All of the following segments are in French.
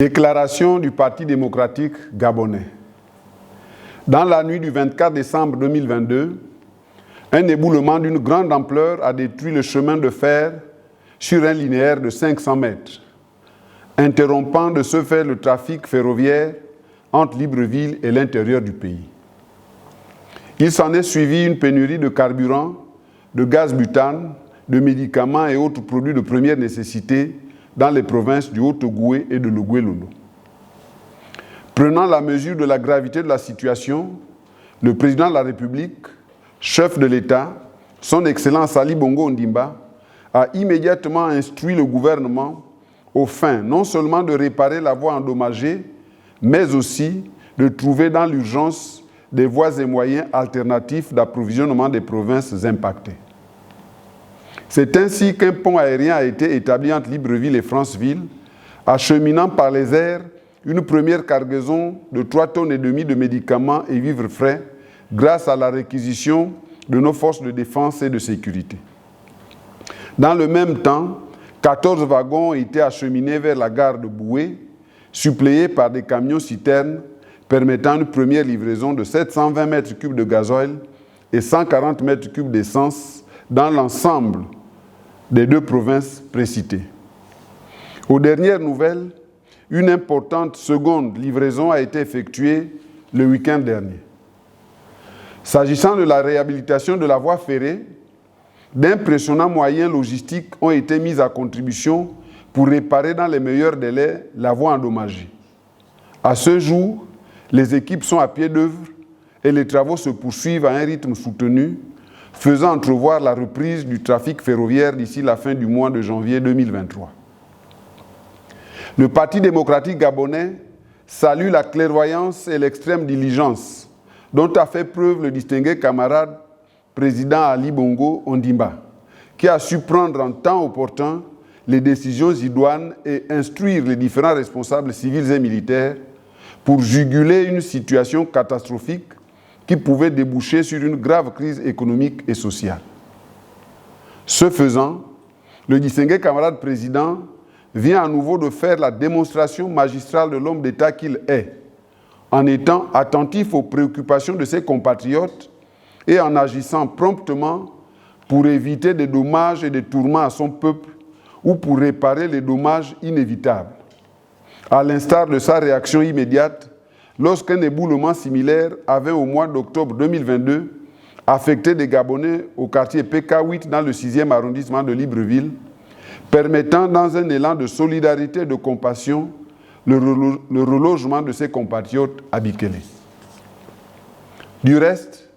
Déclaration du Parti démocratique gabonais. Dans la nuit du 24 décembre 2022, un éboulement d'une grande ampleur a détruit le chemin de fer sur un linéaire de 500 mètres, interrompant de ce fait le trafic ferroviaire entre Libreville et l'intérieur du pays. Il s'en est suivi une pénurie de carburant, de gaz butane, de médicaments et autres produits de première nécessité dans les provinces du Haut-Ogooué et de l'Ogooué-Lolo. Prenant la mesure de la gravité de la situation, le président de la République, chef de l'État, son Excellence Ali Bongo Ondimba, a immédiatement instruit le gouvernement aux fins non seulement de réparer la voie endommagée, mais aussi de trouver dans l'urgence des voies et moyens alternatifs d'approvisionnement des provinces impactées. C'est ainsi qu'un pont aérien a été établi entre Libreville et Franceville, acheminant par les airs une première cargaison de 3,5 tonnes de médicaments et vivres frais grâce à la réquisition de nos forces de défense et de sécurité. Dans le même temps, 14 wagons ont été acheminés vers la gare de Boué, suppléés par des camions-citernes permettant une première livraison de 720 mètres cubes de gasoil et 140 mètres cubes d'essence dans l'ensemble des deux provinces précitées. Aux dernières nouvelles, une importante seconde livraison a été effectuée le week-end dernier. S'agissant de la réhabilitation de la voie ferrée, d'impressionnants moyens logistiques ont été mis à contribution pour réparer dans les meilleurs délais la voie endommagée. À ce jour, les équipes sont à pied d'œuvre et les travaux se poursuivent à un rythme soutenu, faisant entrevoir la reprise du trafic ferroviaire d'ici la fin du mois de janvier 2023. Le Parti démocratique gabonais salue la clairvoyance et l'extrême diligence dont a fait preuve le distingué camarade président Ali Bongo Ondimba, qui a su prendre en temps opportun les décisions idoines et instruire les différents responsables civils et militaires pour juguler une situation catastrophique qui pouvait déboucher sur une grave crise économique et sociale. Ce faisant, le distingué camarade président vient à nouveau de faire la démonstration magistrale de l'homme d'État qu'il est, en étant attentif aux préoccupations de ses compatriotes et en agissant promptement pour éviter des dommages et des tourments à son peuple ou pour réparer les dommages inévitables. À l'instar de sa réaction immédiate lorsqu'un éboulement similaire avait au mois d'octobre 2022 affecté des Gabonais au quartier PK8 dans le 6e arrondissement de Libreville, permettant dans un élan de solidarité et de compassion le relogement de ses compatriotes à Bikele. Du reste,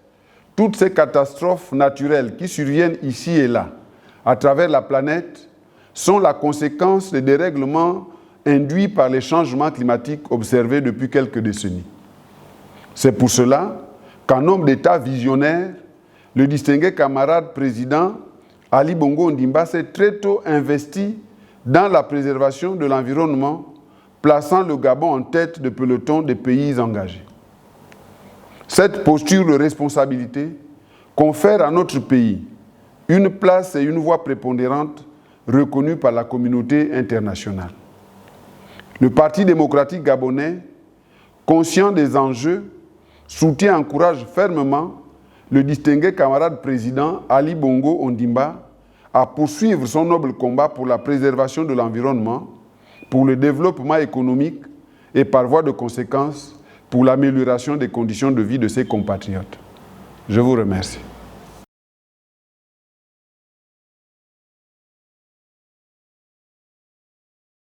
toutes ces catastrophes naturelles qui surviennent ici et là, à travers la planète, sont la conséquence des dérèglements induits par les changements climatiques observés depuis quelques décennies. C'est pour cela qu'en homme d'État visionnaire, le distingué camarade président Ali Bongo Ondimba s'est très tôt investi dans la préservation de l'environnement, plaçant le Gabon en tête de peloton des pays engagés. Cette posture de responsabilité confère à notre pays une place et une voix prépondérantes reconnues par la communauté internationale. Le Parti démocratique gabonais, conscient des enjeux, soutient et encourage fermement le distingué camarade président Ali Bongo Ondimba à poursuivre son noble combat pour la préservation de l'environnement, pour le développement économique et par voie de conséquence pour l'amélioration des conditions de vie de ses compatriotes. Je vous remercie.